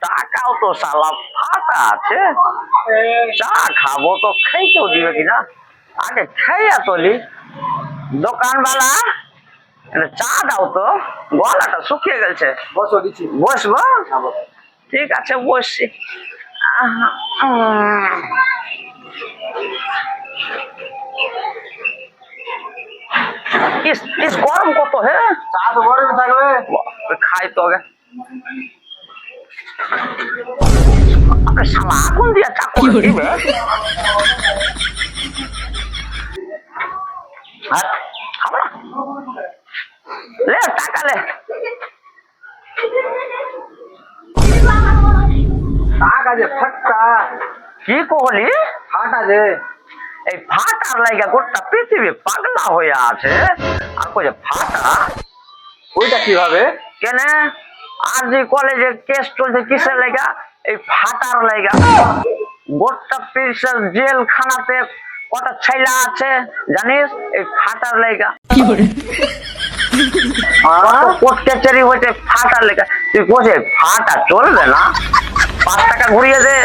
টাকাও তো শালা ফাটা আছে। চা খাবো তো খাইতেও দিবে কিনা, আগে খাইয়া তোলি। দোকানওয়ালা চা দাও তো, গলাটা শুকিয়ে গেছে। বসো দিচ্ছি। বসবো? ঠিক আছে বসছি। ইস গরম কত হে। চা তো গরমে থাকবে। খাই তো আগে। শালা আগুন দিয়া চা করে দিবে। খাবো না, লে টাকা লে। টাকা যে ফাটা। কি কহলি? ফাটা যে এই ফাটার লাগা গোটা পৃথিবী পাগলা হয়ে আছে। আর কই যে ফাটা, ওইটা কিভাবে? কেন আর যে কলেজে কেস চলছে কিসের লাগা? এই ফাটার লাগা। গোটা পিসের জেলখানাতে কটা ছেলা আছে জানিস? এই ফাটার লাগা। কোর্ট কাছারি হয়েছে ফাটার লেখা। তুই বসে ফাটা চলবে না, 5 টাকা ঘুরিয়ে দে।